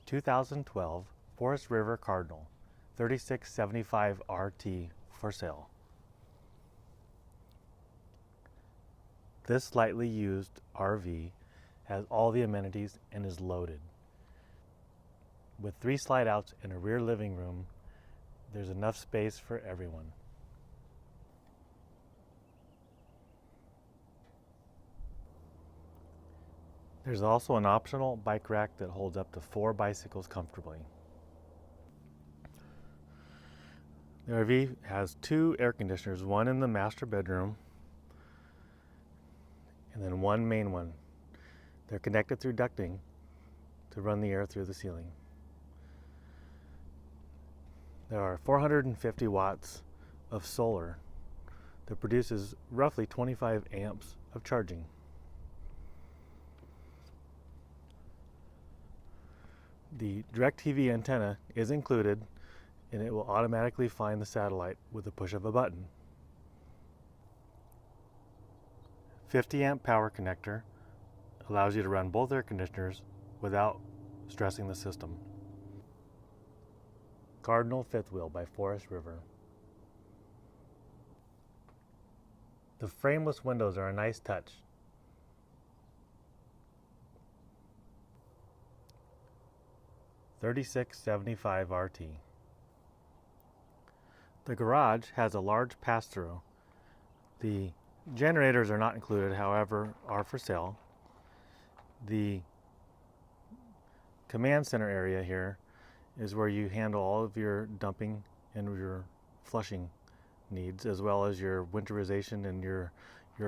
2012 Forest River Cardinal 3675 RT for sale. This lightly used RV has all the amenities and is loaded. With 3 slide outs and a rear living room, there's enough space for everyone. There's also an optional bike rack that holds up to 4 bicycles comfortably. The RV has 2 air conditioners, one in the master bedroom and then one main one. They're connected through ducting to run the air through the ceiling. There are 450 watts of solar that produces roughly 25 amps of charging. The DirecTV antenna is included, and it will automatically find the satellite with the push of a button. 50 amp power connector allows you to run both air conditioners without stressing the system. Cardinal fifth wheel by Forest River. The frameless windows are a nice touch. $36.75 RT. The garage has a large pass-through. The generators are not included, however, are for sale. The command center area here is where you handle all of your dumping and your flushing needs, as well as your winterization, and your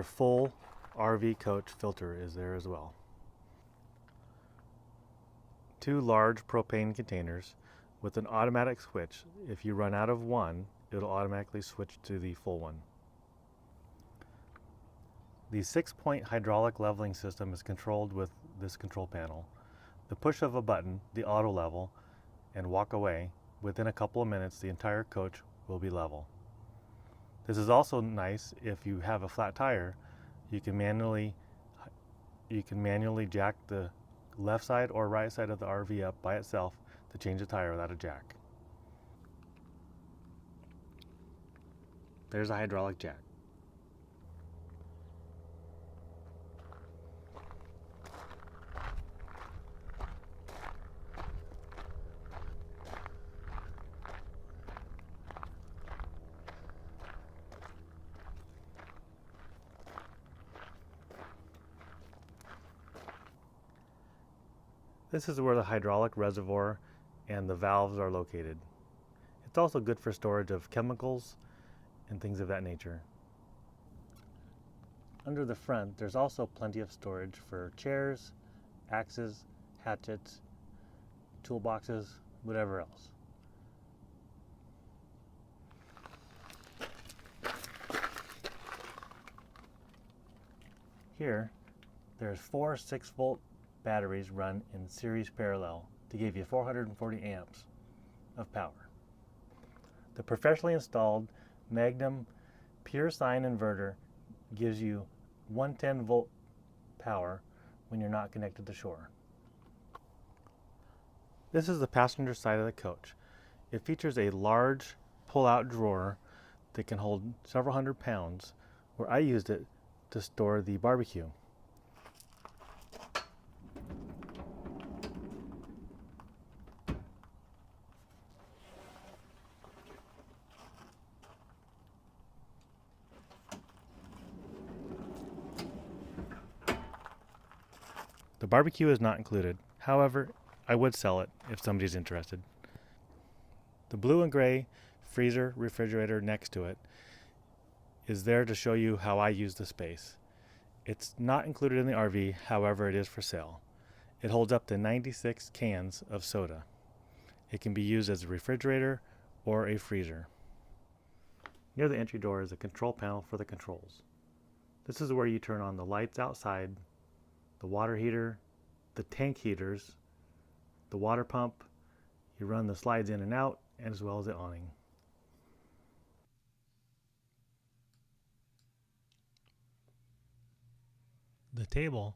full RV coach filter is there as well. 2 large propane containers with an automatic switch. If you run out of one, it'll automatically switch to the full one. The 6-point hydraulic leveling system is controlled with this control panel. The push of a button, the auto level, and walk away. Within a couple of minutes, the entire coach will be level. This is also nice if you have a flat tire. You can manually jack the left side or right side of the RV up by itself to change the tire without a jack. There's a hydraulic jack. This is where the hydraulic reservoir and the valves are located. It's also good for storage of chemicals and things of that nature. Under the front, there's also plenty of storage for chairs, axes, hatchets, toolboxes, whatever else. Here, there's 4 6-volt batteries run in series parallel to give you 440 amps of power. The professionally installed Magnum pure sine inverter gives you 110 volt power when you're not connected to shore. This is the passenger side of the coach. It features a large pull-out drawer that can hold several hundred pounds, where I used it to store the barbecue. The barbecue is not included. However, I would sell it if somebody's interested. The blue and gray freezer refrigerator next to it is there to show you how I use the space. It's not included in the RV, however, it is for sale. It holds up to 96 cans of soda. It can be used as a refrigerator or a freezer. Near the entry door is a control panel for the controls. This is where you turn on the lights outside, the water heater, the tank heaters, the water pump. You run the slides in and out, as well as the awning. The table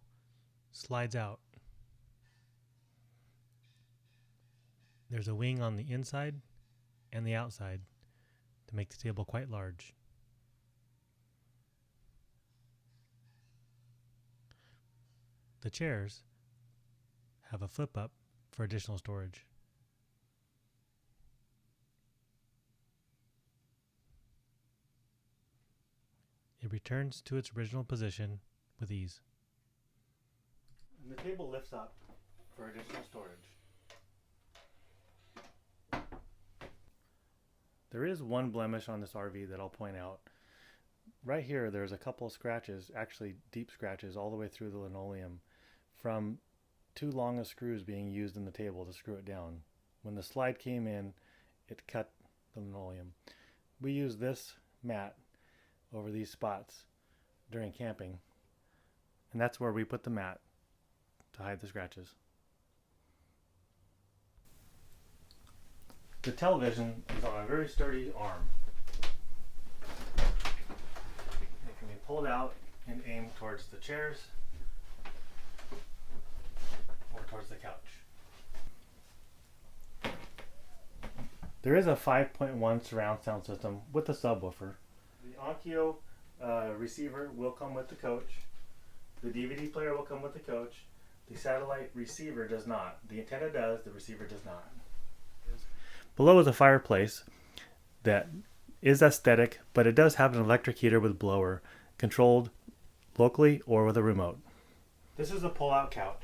slides out. There's a wing on the inside and the outside to make the table quite large. The chairs have a flip up for additional storage. It returns to its original position with ease. And the table lifts up for additional storage. There is one blemish on this RV that I'll point out. Right here, there's a couple of scratches, actually deep scratches, all the way through the linoleum from too long of screws being used in the table to screw it down. When the slide came in, it cut the linoleum. We use this mat over these spots during camping, and that's where we put the mat to hide the scratches. The television is on a very sturdy arm. It can be pulled out and aimed towards the chairs or towards the couch. There is a 5.1 surround sound system with a subwoofer. The Onkyo receiver will come with the coach. The DVD player will come with the coach. The satellite receiver does not. The antenna does, the receiver does not. Below is a fireplace that is aesthetic, but it does have an electric heater with blower, controlled locally or with a remote. This is a pull-out couch.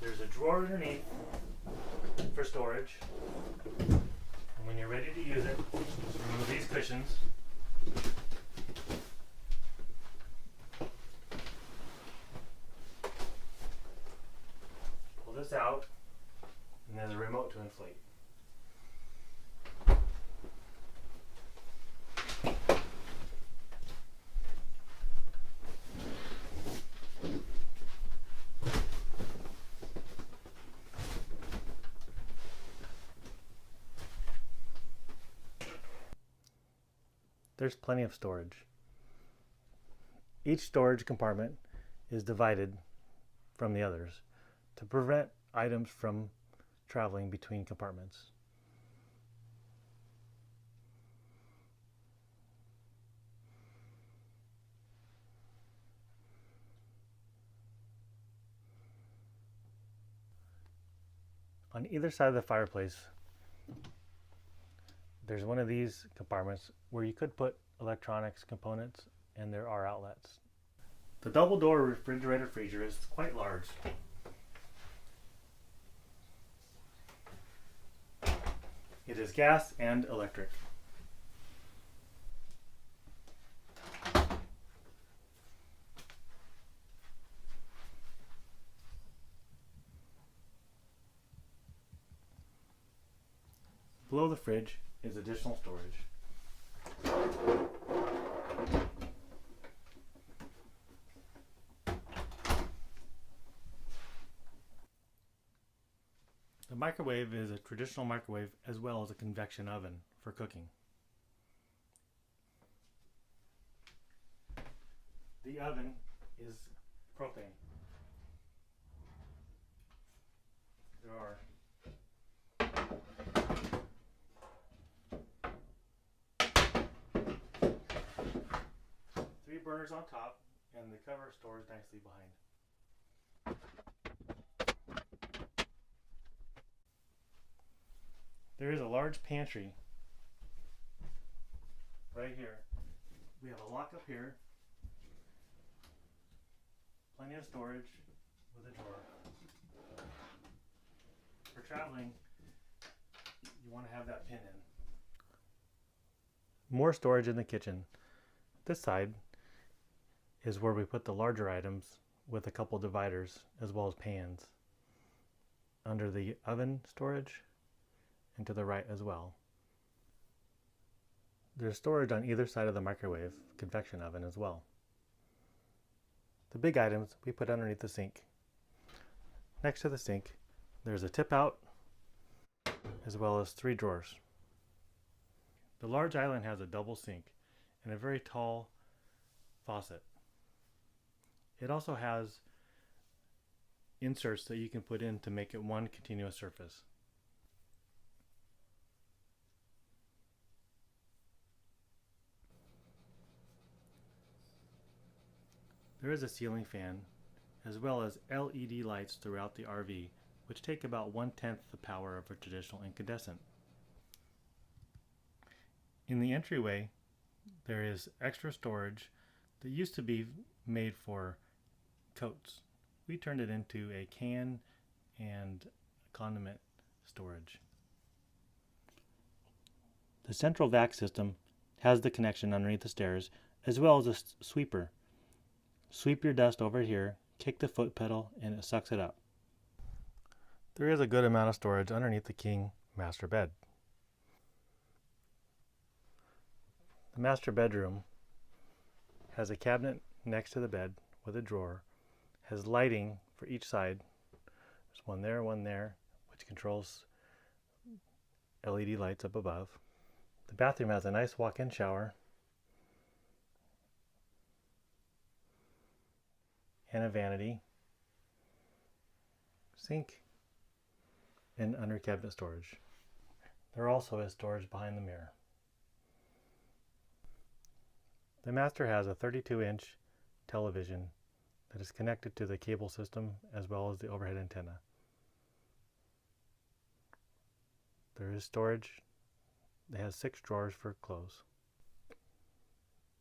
There's a drawer underneath for storage. And when you're ready to use it, remove these cushions. Pull this out, and there's a remote to inflate. There's plenty of storage. Each storage compartment is divided from the others to prevent items from traveling between compartments. On either side of the fireplace, there's one of these compartments where you could put electronics components, and there are outlets. The double door refrigerator freezer is quite large. It is gas and electric. Below the fridge is additional storage. The microwave is a traditional microwave as well as a convection oven for cooking. The oven is propane. There are three burners on top, and the cover stores nicely behind. There is a large pantry right here. We have a lock up here, plenty of storage with a drawer. For traveling, you want to have that pin in. More storage in the kitchen. This side is where we put the larger items with a couple dividers as well as pans. Under the oven storage, and to the right as well. There's storage on either side of the microwave convection oven as well. The big items we put underneath the sink. Next to the sink, there's a tip out as well as three drawers. The large island has a double sink and a very tall faucet. It also has inserts that you can put in to make it one continuous surface. There is a ceiling fan, as well as LED lights throughout the RV, which take about 1/10 the power of a traditional incandescent. In the entryway, there is extra storage that used to be made for coats. We turned it into a can and condiment storage. The central vac system has the connection underneath the stairs, as well as a sweeper. Sweep your dust over here, kick the foot pedal, and it sucks it up. There is a good amount of storage underneath the king master bed. The master bedroom has a cabinet next to the bed with a drawer, has lighting for each side. There's one there, which controls LED lights up above. The bathroom has a nice walk-in shower and a vanity, sink, and under cabinet storage. There also is storage behind the mirror. The master has a 32-inch television that is connected to the cable system as well as the overhead antenna. There is storage. It has 6 drawers for clothes.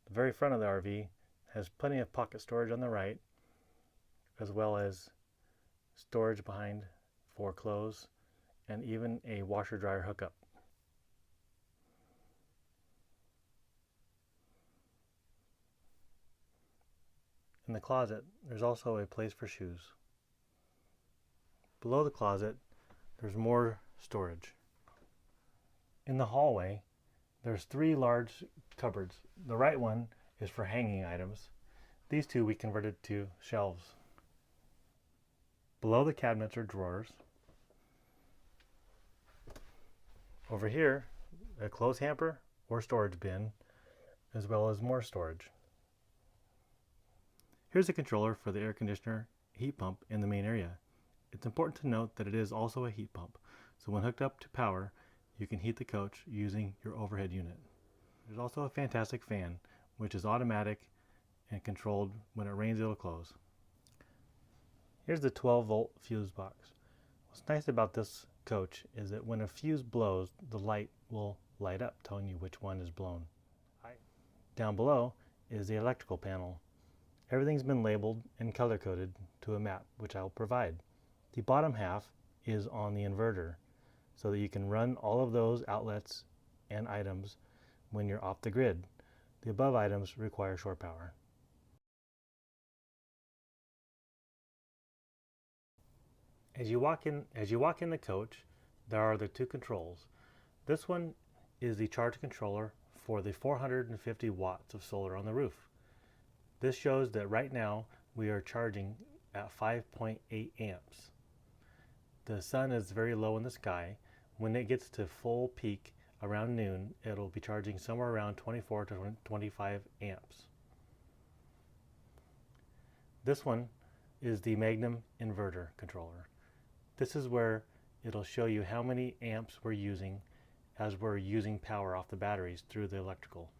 The very front of the RV has plenty of pocket storage on the right, as well as storage behind for clothes and even a washer-dryer hookup. In the closet, there's also a place for shoes. Below the closet, there's more storage. In the hallway, there's 3 large cupboards. The right one is for hanging items. These 2 we converted to shelves. Below the cabinets are drawers. Over here, a clothes hamper or storage bin, as well as more storage. Here's a controller for the air conditioner heat pump in the main area. It's important to note that it is also a heat pump, so when hooked up to power, you can heat the coach using your overhead unit. There's also a fantastic fan, which is automatic and controlled. When it rains, it'll close. Here's the 12-volt fuse box. What's nice about this coach is that when a fuse blows, the light will light up, telling you which one is blown. Down below is the electrical panel. Everything's been labeled and color-coded to a map, which I'll provide. The bottom half is on the inverter, so that you can run all of those outlets and items when you're off the grid. The above items require shore power. As you walk in the coach, there are the 2 controls. This one is the charge controller for the 450 watts of solar on the roof. This shows that right now we are charging at 5.8 amps. The sun is very low in the sky. When it gets to full peak around noon, it'll be charging somewhere around 24 to 25 amps. This one is the Magnum inverter controller. This is where it'll show you how many amps we're using as we're using power off the batteries through the electrical.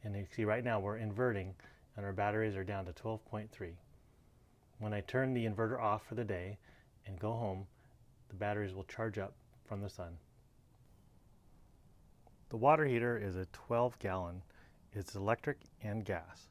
And you see right now we're inverting and our batteries are down to 12.3. When I turn the inverter off for the day and go home, the batteries will charge up from the sun. The water heater is a 12-gallon. It's electric and gas.